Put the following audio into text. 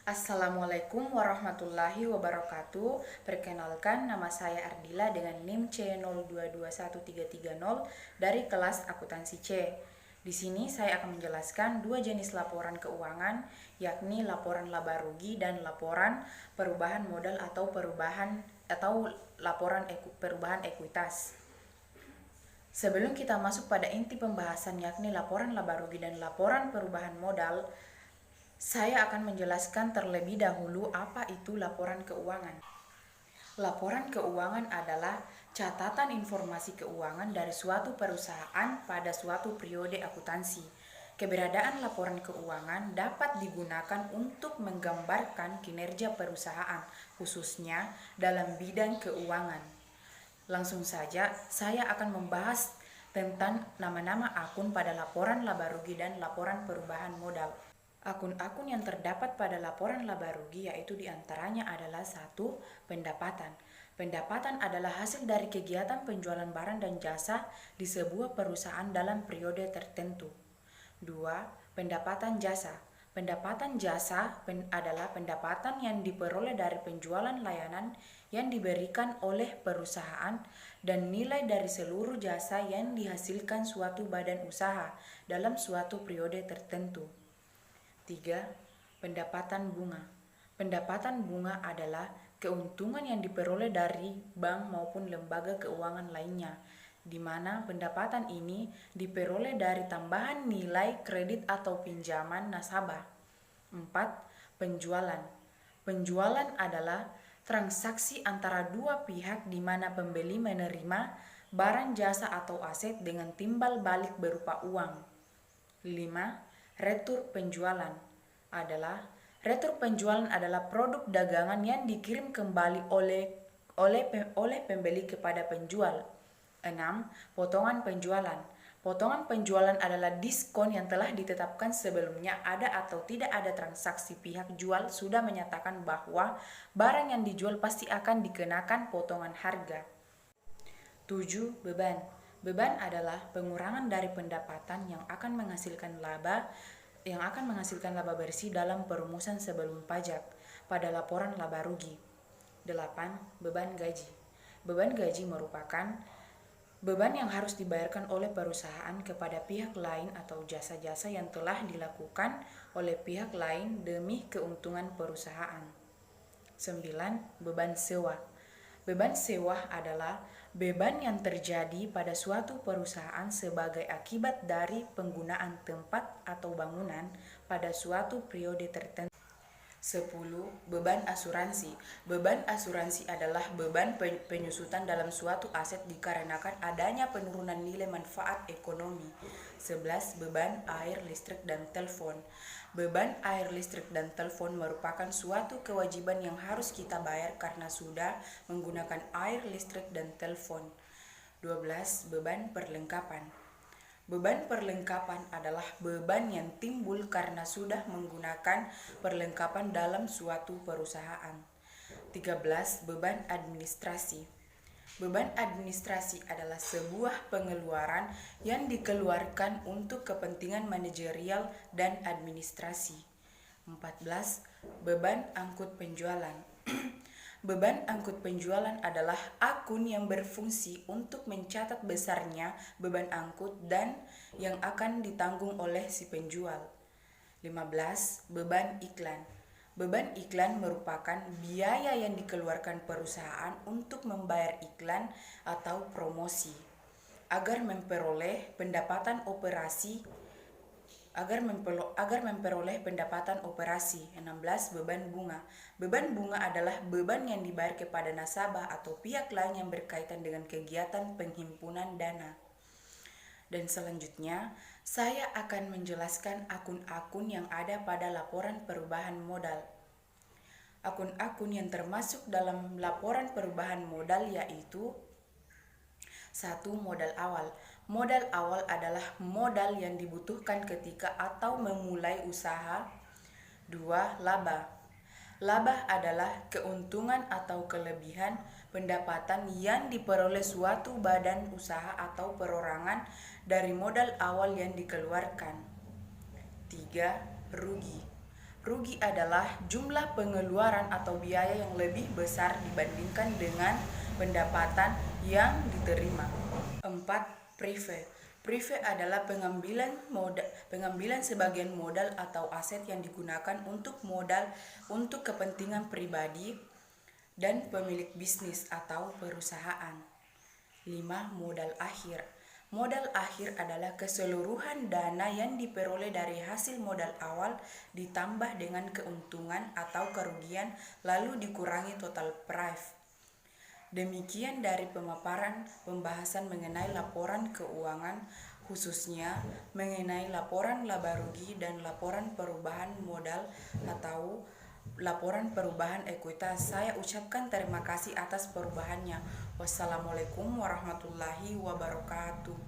Assalamualaikum warahmatullahi wabarakatuh. Perkenalkan, nama saya Ardila dengan NIM C022130 dari kelas akuntansi C. Di sini saya akan menjelaskan dua jenis laporan keuangan, yakni laporan laba rugi dan laporan perubahan modal atau perubahan ekuitas. Sebelum kita masuk pada inti pembahasan yakni laporan laba rugi dan laporan perubahan modal, saya akan menjelaskan terlebih dahulu apa itu laporan keuangan. Laporan keuangan adalah catatan informasi keuangan dari suatu perusahaan pada suatu periode akuntansi. Keberadaan laporan keuangan dapat digunakan untuk menggambarkan kinerja perusahaan, khususnya dalam bidang keuangan. Langsung saja, saya akan membahas tentang nama-nama akun pada laporan laba rugi dan laporan perubahan modal. Akun-akun yang terdapat pada laporan laba rugi yaitu diantaranya adalah 1. Pendapatan. Pendapatan adalah hasil dari kegiatan penjualan barang dan jasa di sebuah perusahaan dalam periode tertentu. 2. Pendapatan jasa. Pendapatan jasa adalah pendapatan yang diperoleh dari penjualan layanan yang diberikan oleh perusahaan dan nilai dari seluruh jasa yang dihasilkan suatu badan usaha dalam suatu periode tertentu. 3. Pendapatan bunga. Pendapatan bunga adalah keuntungan yang diperoleh dari bank maupun lembaga keuangan lainnya, di mana pendapatan ini diperoleh dari tambahan nilai kredit atau pinjaman nasabah. 4. Penjualan. Penjualan adalah transaksi antara dua pihak di mana pembeli menerima barang jasa atau aset dengan timbal balik berupa uang. 5. Retur penjualan adalah produk dagangan yang dikirim kembali oleh pembeli kepada penjual. 6. Potongan penjualan. Potongan penjualan adalah diskon yang telah ditetapkan sebelumnya ada atau tidak ada transaksi pihak jual sudah menyatakan bahwa barang yang dijual pasti akan dikenakan potongan harga. 7. Beban. Beban adalah pengurangan dari pendapatan yang akan menghasilkan laba bersih dalam perumusan sebelum pajak pada laporan laba rugi. 8. Beban gaji. Beban gaji merupakan beban yang harus dibayarkan oleh perusahaan kepada pihak lain atau jasa-jasa yang telah dilakukan oleh pihak lain demi keuntungan perusahaan. 9. Beban sewa. Beban sewa adalah beban yang terjadi pada suatu perusahaan sebagai akibat dari penggunaan tempat atau bangunan pada suatu periode tertentu. 10. Beban asuransi. Beban asuransi adalah beban penyusutan dalam suatu aset dikarenakan adanya penurunan nilai manfaat ekonomi. 11. Beban air, listrik, dan telepon. Beban air, listrik, dan telepon merupakan suatu kewajiban yang harus kita bayar karena sudah menggunakan air, listrik, dan telepon. 12. Beban perlengkapan. Beban perlengkapan adalah beban yang timbul karena sudah menggunakan perlengkapan dalam suatu perusahaan. 13. Beban administrasi. Beban administrasi adalah sebuah pengeluaran yang dikeluarkan untuk kepentingan manajerial dan administrasi. 14. Beban angkut penjualan. Beban angkut penjualan adalah akun yang berfungsi untuk mencatat besarnya beban angkut dan yang akan ditanggung oleh si penjual. 15. Beban iklan. Beban iklan merupakan biaya yang dikeluarkan perusahaan untuk membayar iklan atau promosi agar memperoleh pendapatan operasi. 16. Beban bunga. Beban bunga adalah beban yang dibayar kepada nasabah atau pihak lain yang berkaitan dengan kegiatan penghimpunan dana. Dan selanjutnya, saya akan menjelaskan akun-akun yang ada pada laporan perubahan modal. Akun-akun yang termasuk dalam laporan perubahan modal yaitu 1. Modal awal. Modal awal adalah modal yang dibutuhkan ketika atau memulai usaha. 2. Laba. Laba adalah keuntungan atau kelebihan pendapatan yang diperoleh suatu badan usaha atau perorangan dari modal awal yang dikeluarkan. 3. Rugi. Rugi adalah jumlah pengeluaran atau biaya yang lebih besar dibandingkan dengan pendapatan yang diterima. 4. Prive. Prive adalah pengambilan sebagian modal atau aset yang digunakan untuk kepentingan pribadi dan pemilik bisnis atau perusahaan. 5. Modal akhir. Modal akhir adalah keseluruhan dana yang diperoleh dari hasil modal awal ditambah dengan keuntungan atau kerugian lalu dikurangi total price. Demikian dari pembahasan mengenai laporan keuangan, khususnya mengenai laporan laba rugi dan laporan perubahan modal atau laporan perubahan ekuitas. Saya ucapkan terima kasih atas perubahannya. Wassalamualaikum warahmatullahi wabarakatuh.